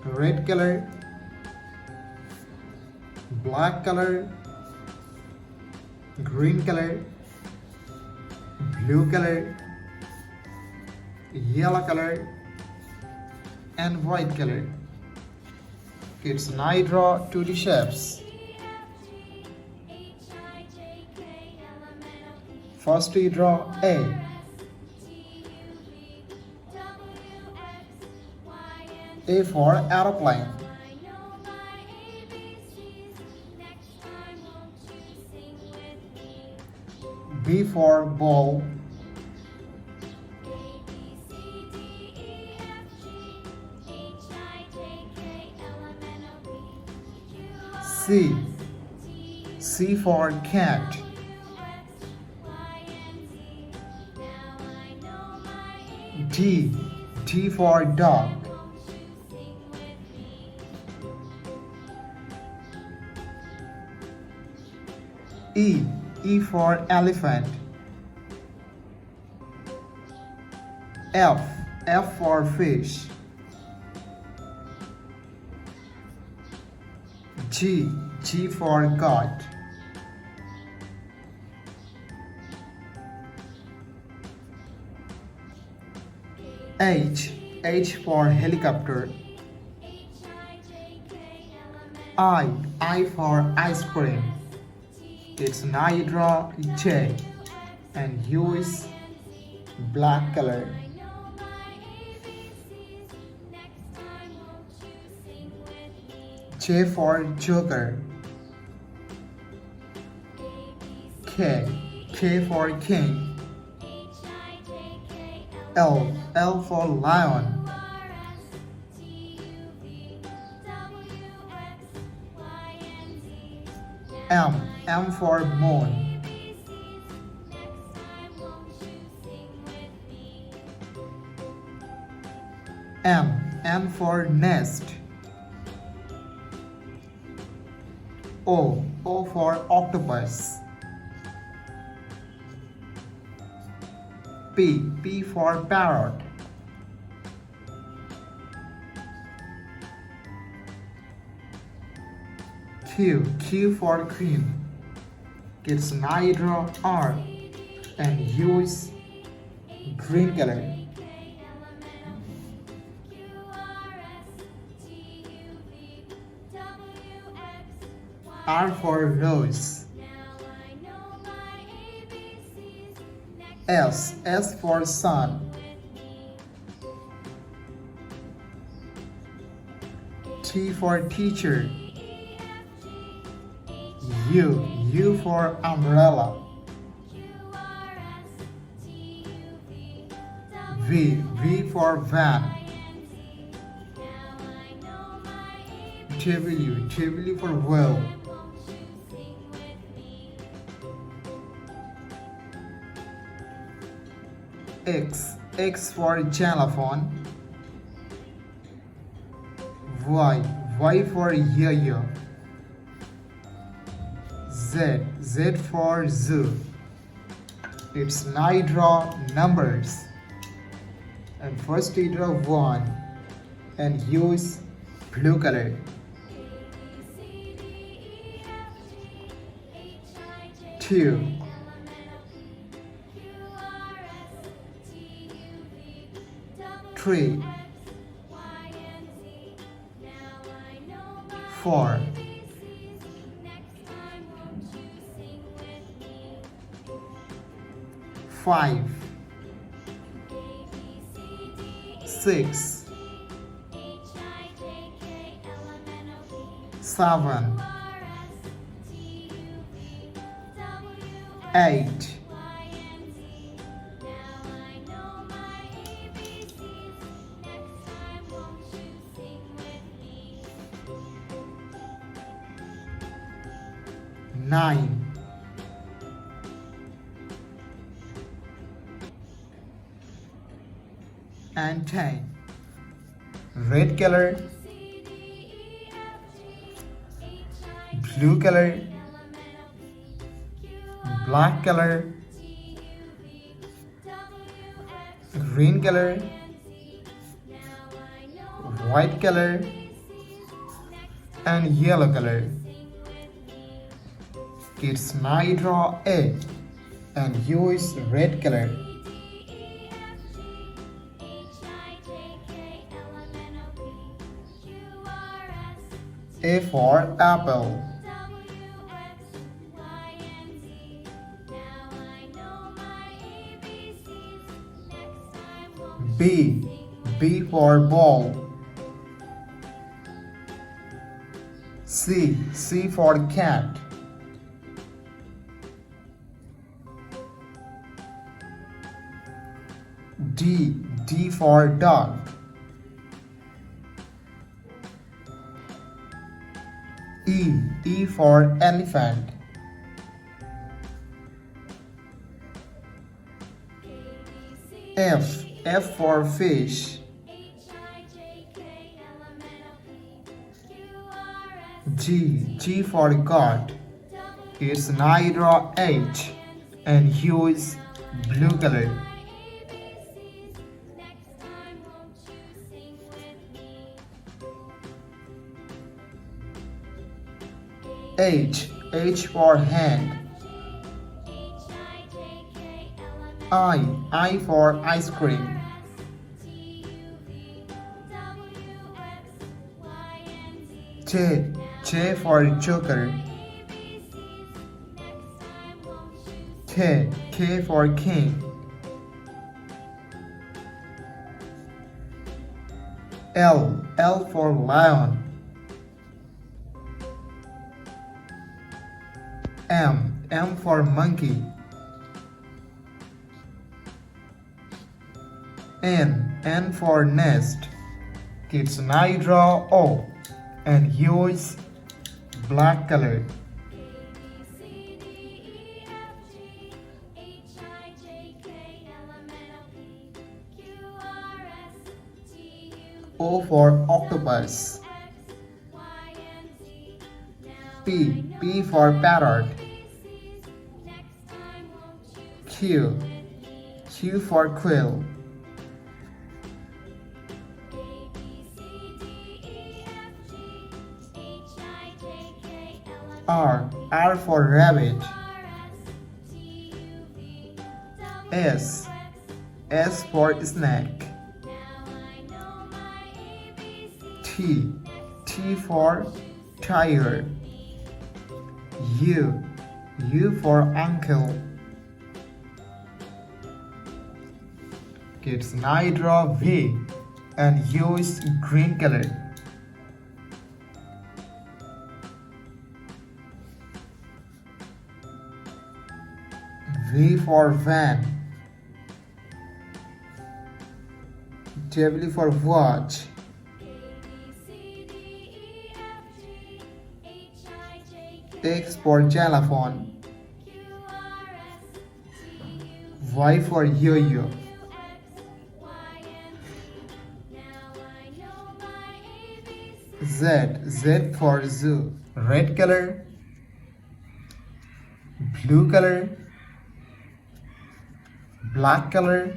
red color, black color, green color, blue color, yellow color, and white color. Kids, now I draw 2D shapes. First we draw A. A for aeroplane. B for ball. C. C for cat. D. D for dog. E. E for elephant. F. F for fish. G. G for goat. H. H for helicopter. I for ice cream. It's now you draw J, and U is black color. J for joker. K. K for king. L. L for lion. M. M for moon. N for nest. O for octopus. P for parrot. Q for queen. Kids, now you draw R, and U is green color. R for rose. S for sun. T for teacher. U for umbrella. V for van. W for well. X for xylophone. Y for yo-yo. Z for zoo. It's now you draw numbers. And first you draw 1 and use blue color. 2. 3. 4. 5. 6. 7. 8. 9. And 10. Red color, blue color, black color, green color, white color, and yellow color. Kids I draw A and U is red color. A for apple. B for ball. C for cat. D for dog. E for elephant. F for fish. G for God. It's neither H and U is blue color. H for hand. I for ice cream. J for joker. K for king. L for lion. M for monkey. N for nest. Kids I draw O and U is black color. O for octopus. P for parrot. Q for quill. R for rabbit. S for snake. T for tiger. U for uncle. Kids I draw V and U is green color. V for van. W for watch. X for xylophone. Y for yo-yo. Z for zoo. Red color, blue color, black color,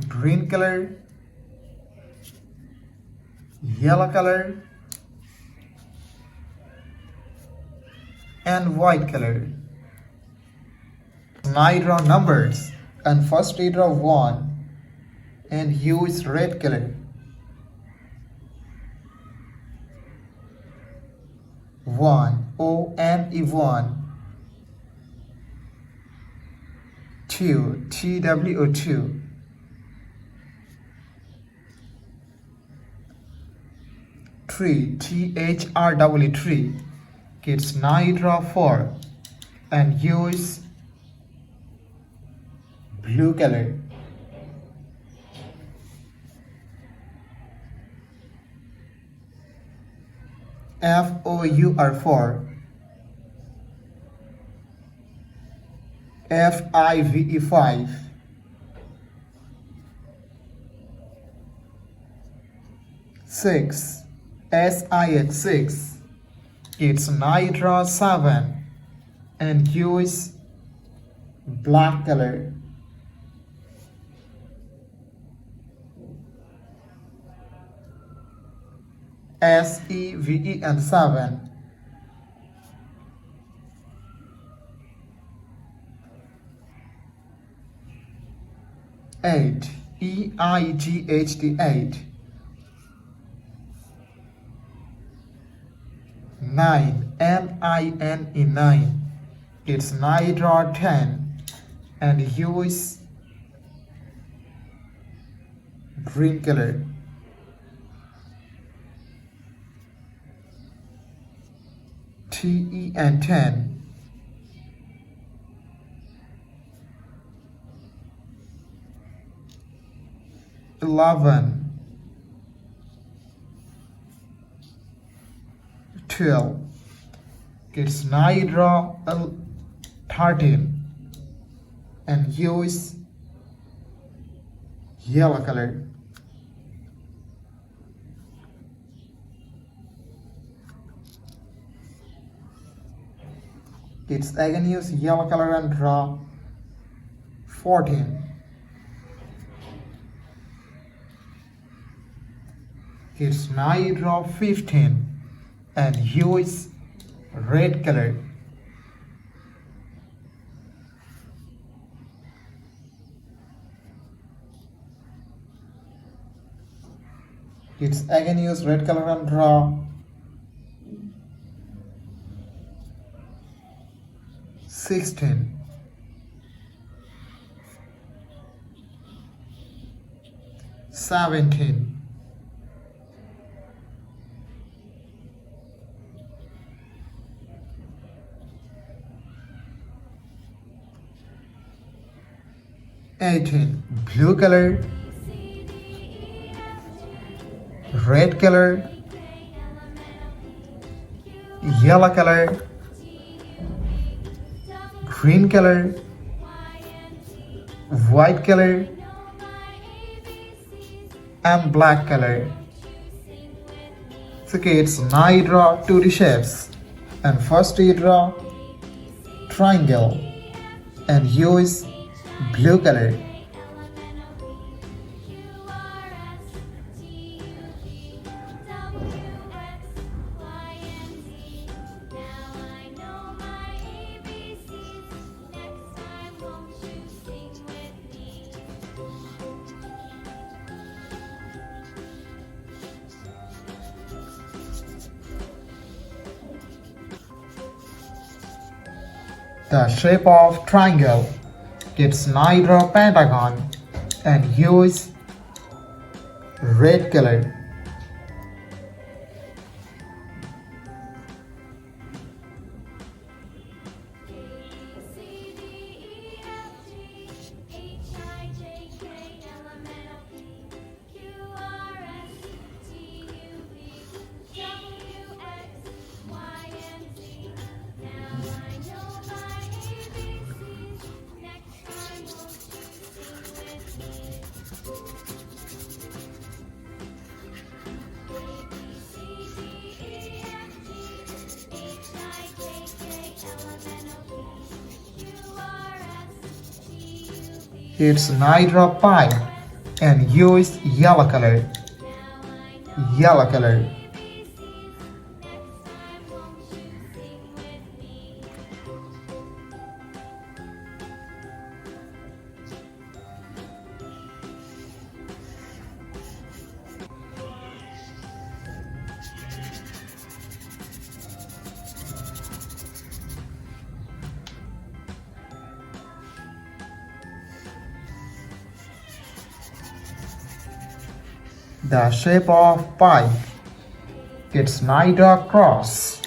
green color, yellow color, and white color. I draw numbers, and first I draw 1 and U is red color. 1 O-N-E 2 T-W-O 3 T-H-R-W 3. Now I draw 4 and U is blue color. F-O-U-R 4. F-I-V-E 5. 6 S-I-X 6. It's Nitra 7 and U is black color. SEVE and 7. 8. EIGHT 8. 9. NINE 9. It's night draw 10 and use green color. TE and 10. 11. 12. It's night draw 13 and use yellow color. It's again use yellow color and draw 14. It's night draw 15 and use red color. It's again use red color and draw 16. 17. 18. Blue color, red color, yellow color, green color, white color, and black color. So okay, it's now you draw 2D shapes, and first you draw triangle and use blue color. The shape of triangle. It's now draw pentagon and use red color. It's now draw pie and use yellow color. Yellow color. The shape of pie. It's now draw cross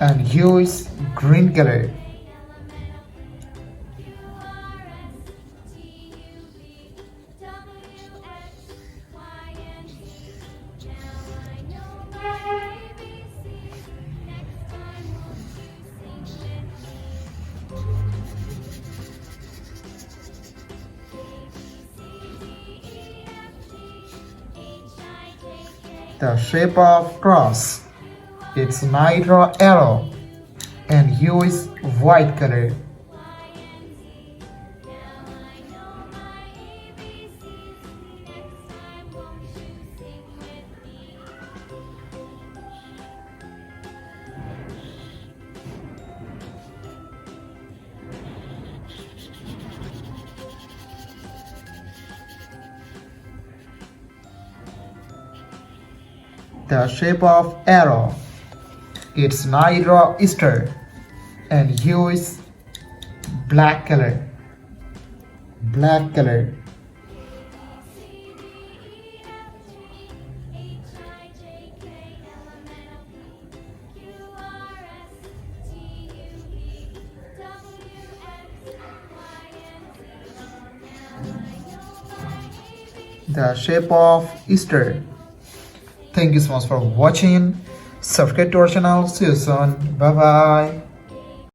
and use green color. The shape of cross. It's now draw arrow and use white color. The shape of arrow. It's neither Easter and hue is black color. Black color. The shape of Easter. Thank you so much for watching. Subscribe to our channel. See you soon. Bye bye.